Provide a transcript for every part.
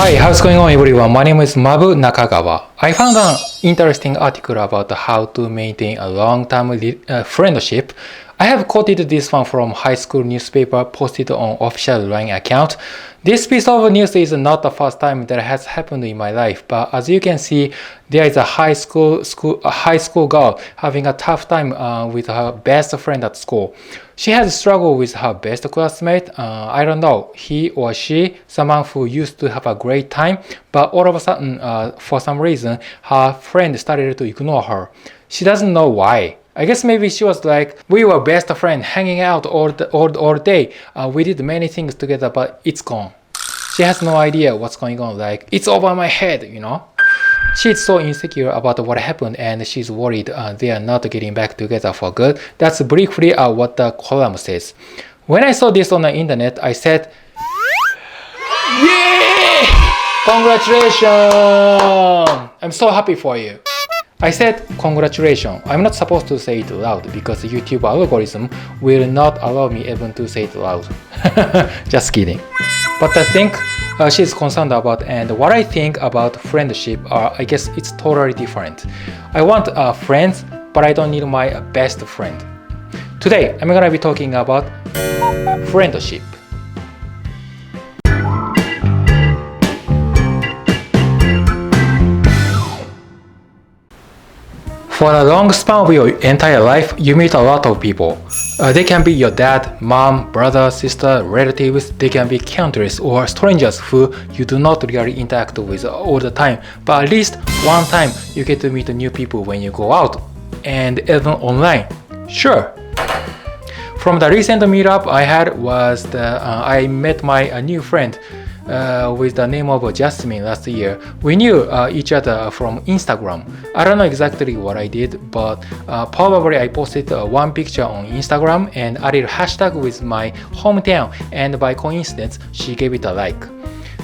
Hi, how's going on everyone? My name is Mabu Nakagawa. I found an interesting article about how to maintain a long-term friendship. I have quoted this one from high school newspaper posted on official LINE account. This piece of news is not the first time that has happened in my life, but as you can see, there is a high school girl having a tough time with her best friend at school. She has struggled with her best classmate. I don't know, he or she, someone who used to have a great time, but all of a sudden, for some reason, her friend started to ignore her. She doesn't know why. I guess maybe she was like, we were best friends, hanging out all day. We did many things together, but it's gone. She has no idea what's going on. Like, it's over my head, you know? She's so insecure about what happened and she's worried they are not getting back together for good. That's briefly what the column says. When I saw this on the internet, I said, yeah! Congratulations! I'm so happy for you. I said congratulations. I'm not supposed to say it loud because the YouTube algorithm will not allow me even to say it loud. Just kidding. But I think she's concerned about, and what I think about friendship are, I guess it's totally different. I want friends, but I don't need my best friend. Today, I'm gonna be talking about friendship. For a long span of your entire life, you meet a lot of people. They can be your dad, mom, brother, sister, relatives. They can be countless or strangers who you do not really interact with all the time. But at least one time you get to meet new people when you go out, and even online. Sure. From the recent meetup I had was I met my new friend with the name of Jasmine last year. We knew each other from Instagram. I don't know exactly what I did, but probably I posted one picture on Instagram and added hashtag with my hometown, and by coincidence she gave it a like.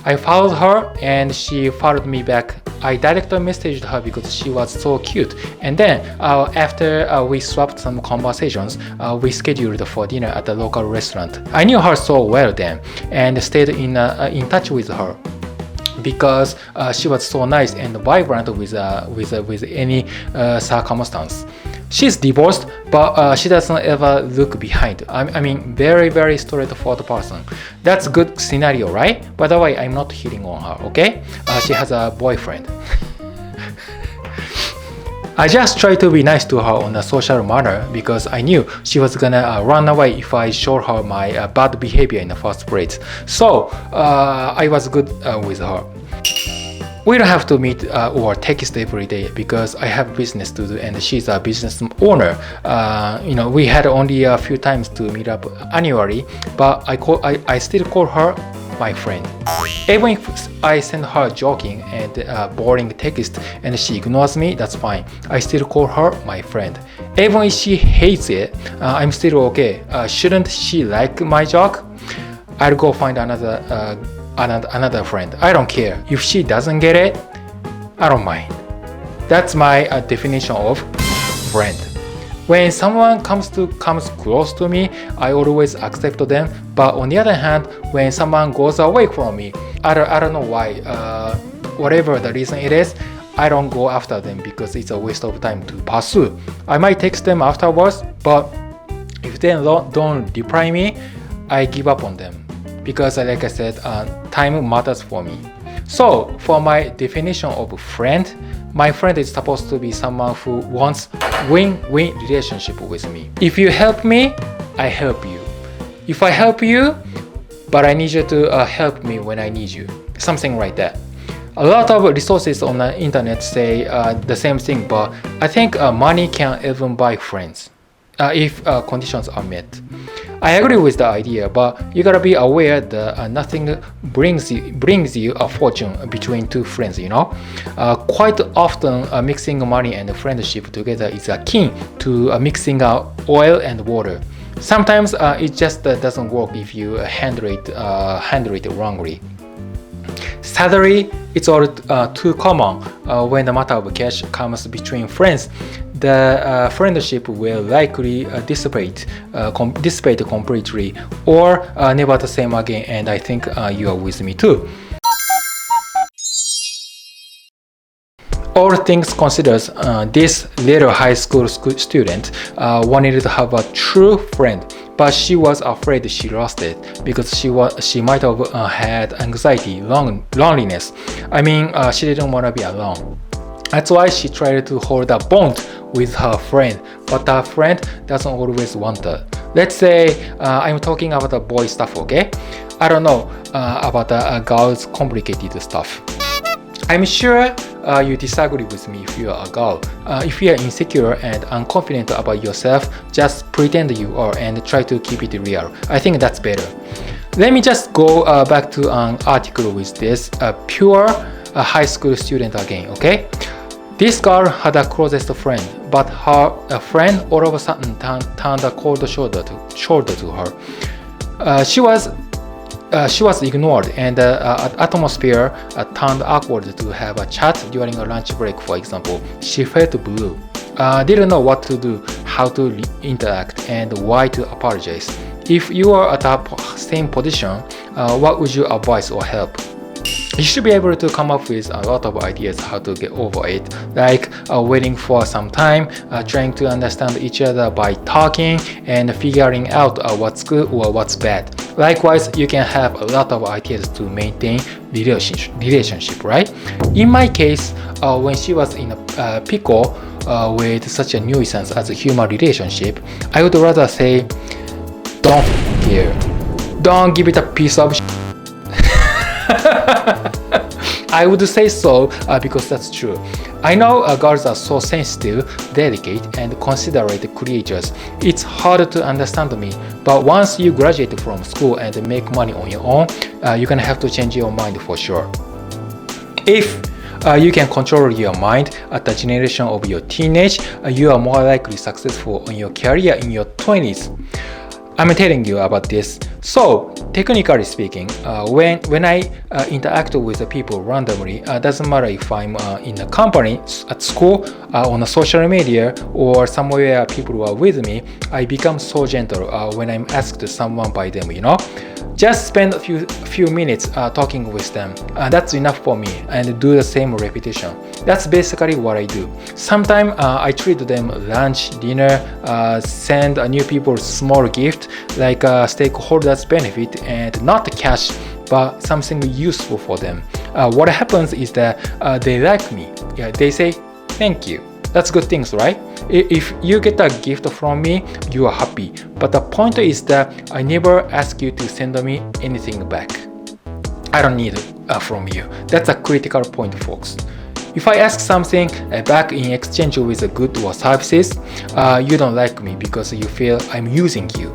I followed her and she followed me back. I directly messaged her because she was so cute, and then after we swapped some conversations, we scheduled for dinner at a local restaurant. I knew her so well then and stayed in touch with her because she was so nice and vibrant with any circumstance. She's divorced, but she doesn't ever look behind. I mean, very, very straightforward person. That's a good scenario, right? By the way, I'm not hitting on her, okay? She has a boyfriend. I just tried to be nice to her on a social manner because I knew she was gonna run away if I showed her my bad behavior in the first place. So I was good with her. We don't have to meet or text every day because I have business to do and she's a business owner. We had only a few times to meet up annually, but I still call her my friend. Even if I send her joking and boring text and she ignores me, that's fine. I still call her my friend. Even if she hates it, I'm still okay. Shouldn't she like my joke? I'll go find another friend. I don't care. If she doesn't get it, I don't mind. That's my definition of friend. When someone comes close to me, I always accept them. But on the other hand, when someone goes away from me, I don't know why. Whatever the reason it is, I don't go after them because it's a waste of time to pursue. I might text them afterwards, but if they don't reply me, I give up on them. Because like I said, time matters for me. So for my definition of friend, my friend is supposed to be someone who wants win-win relationship with me. If you help me, I help you. If I help you, but I need you to help me when I need you. Something like that. A lot of resources on the internet say the same thing, but I think money can even buy friends if conditions are met. I agree with the idea, but you gotta be aware that nothing brings you a fortune between two friends, you know? Quite often, mixing money and friendship together is akin to mixing oil and water. Sometimes it just doesn't work if you handle it wrongly. Sadly, it's all too common when the matter of cash comes between friends. The friendship will likely dissipate completely or never the same again, and I think you are with me too. All things considered, this little high school student wanted to have a true friend, but she was afraid she lost it because she might have had anxiety, loneliness. I mean, she didn't want to be alone. That's why she tried to hold a bond with her friend, but her friend doesn't always want her. Let's say I'm talking about the boy stuff, okay? I don't know about the girl's complicated stuff. I'm sure you disagree with me if you are a girl. If you are insecure and unconfident about yourself, just pretend you are and try to keep it real. I think that's better. Let me just go back to an article with this pure high school student again, okay? This girl had a closest friend, but her friend all of a sudden turned a cold shoulder to her. She was ignored, and the atmosphere turned awkward to have a chat during a lunch break, for example. She felt blue, didn't know what to do, how to interact, and why to apologize. If you are at the same position, what would you advise or help? You should be able to come up with a lot of ideas how to get over it, like waiting for some time, trying to understand each other by talking and figuring out what's good or what's bad. Likewise, you can have a lot of ideas to maintain relationship, right? In my case, when she was in a pickle with such a nuisance as a human relationship, I would rather say, don't care. Don't give it a piece of I would say so because that's true. I know girls are so sensitive, delicate, and considerate creatures. It's hard to understand me, but once you graduate from school and make money on your own, you're gonna have to change your mind for sure. If you can control your mind at the generation of your teenage, you are more likely successful in your career in your 20s. I'm telling you about this. So, technically speaking, when I interact with the people randomly, doesn't matter if I'm in a company, at school, on a social media, or somewhere people are with me, I become so gentle when I'm asked someone by them, you know? Just spend a few minutes talking with them. That's enough for me, and do the same repetition. That's basically what I do. Sometimes I treat them lunch, dinner, send new people small gift like stakeholders benefit, and not cash, but something useful for them. What happens is that they like me. Yeah, they say thank you. That's good things, right? If you get a gift from me, you are happy. But the point is that I never ask you to send me anything back. I don't need it from you. That's a critical point, folks. If I ask something back in exchange with a good or services, you don't like me because you feel I'm using you.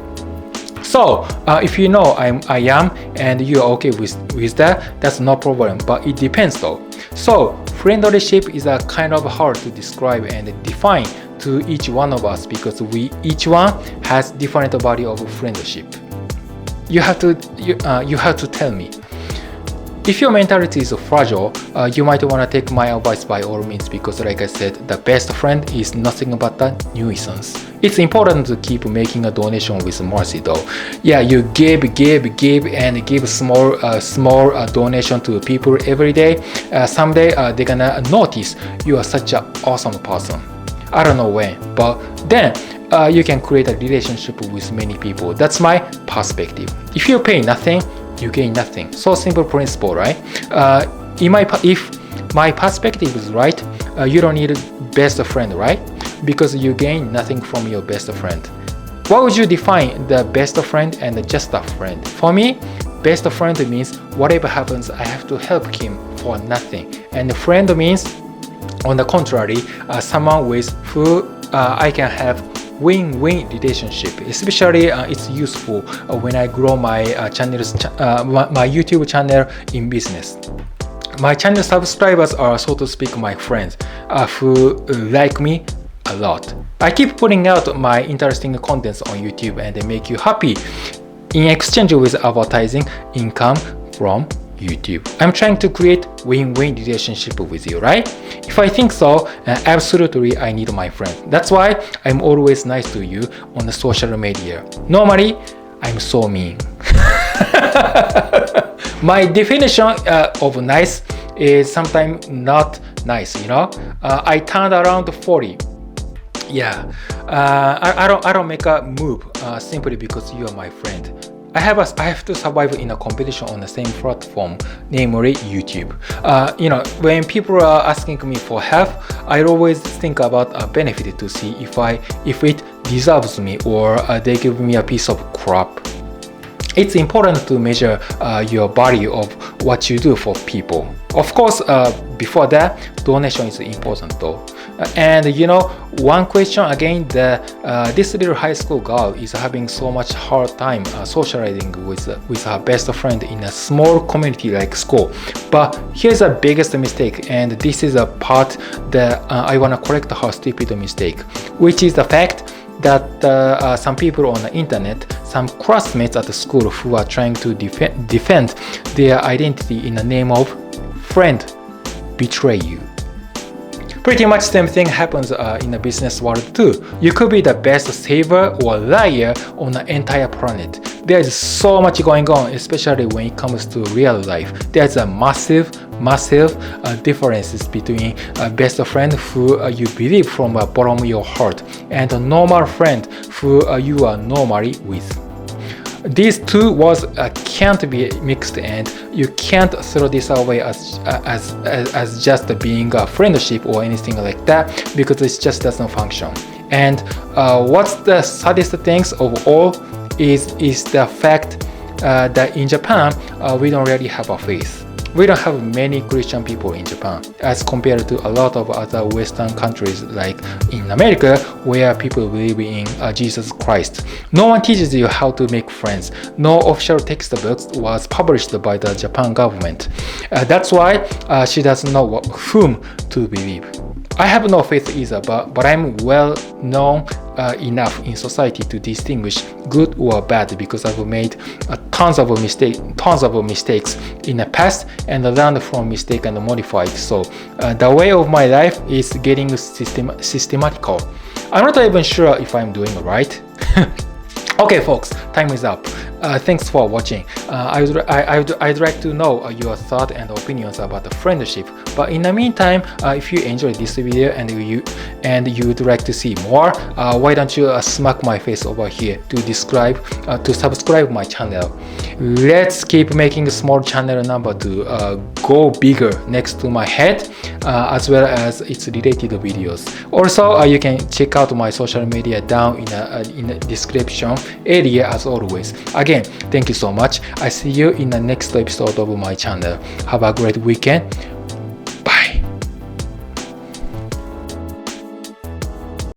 So if you know I am and you are okay with that, that's no problem, but it depends though. So friendship is a kind of hard to describe and define to each one of us because each one has different value of friendship. You have to tell me. If your mentality is fragile, you might want to take my advice by all means because like I said, the best friend is nothing but a nuisance. It's important to keep making a donation with mercy though. Yeah, you give and give small donation to people every day. Someday they're gonna notice you are such an awesome person. I don't know when, but then you can create a relationship with many people. That's my perspective. If you pay nothing, you gain nothing. So simple principle, right? If my perspective is right, you don't need a best friend, right? Because you gain nothing from your best friend. What would you define the best friend and just a friend? For me, best friend means whatever happens, I have to help him for nothing. And friend means, on the contrary, someone with who I can have win-win relationship. Especially it's useful when I grow my my YouTube channel in business. My channel subscribers are, so to speak, my friends who like me a lot. I keep putting out my interesting contents on YouTube and they make you happy in exchange with advertising income from YouTube. I'm trying to create win-win relationship with you, right? If I think so, absolutely I need my friend. That's why I'm always nice to you on the social media. Normally, I'm so mean. My definition of nice is sometimes not nice, you know. I turned around 40. Yeah, I don't make a move simply because you are my friend. I have to survive in a competition on the same platform, namely YouTube. When people are asking me for help, I always think about a benefit to see if it deserves me or they give me a piece of crap. It's important to measure your value of what you do for people. Of course, before that, donation is important though. And one question again, this little high school girl is having so much hard time socializing with her best friend in a small community like school. But here's the biggest mistake, and this is a part that I want to correct her stupid mistake, which is the fact that some people on the internet, some classmates at the school who are trying to defend their identity in the name of friend betray you. Pretty much same thing happens in the business world too. You could be the best saver or liar on the entire planet. There's so much going on, especially when it comes to real life. There's a massive differences between a best friend who you believe from the bottom of your heart and a normal friend who you are normally with. These two words can't be mixed, and you can't throw this away as just being a friendship or anything like that, because it just doesn't function. And what's the saddest things of all is the fact that in Japan we don't really have a faith. We don't have many Christian people in Japan as compared to a lot of other Western countries like in America, where people believe in Jesus Christ. No one teaches you how to make friends. No official textbooks was published by the Japan government. That's why she doesn't know whom to believe. I have no faith either, but I'm well known enough in society to distinguish good or bad, because I've made tons of mistakes in the past and learned from mistake and modified. So the way of my life is getting systematical. I'm not even sure if I'm doing it right. Okay, folks, time is up. Thanks for watching. I'd like to know your thoughts and opinions about the friendship. But in the meantime, if you enjoyed this video and you'd like to see more, why don't you smack my face over here to subscribe my channel. Let's keep making a small channel number to go bigger next to my head, as well as its related videos. Also, you can check out my social media down in the description area as always. Again, thank you so much. I see you in the next episode of my channel. Have a great weekend.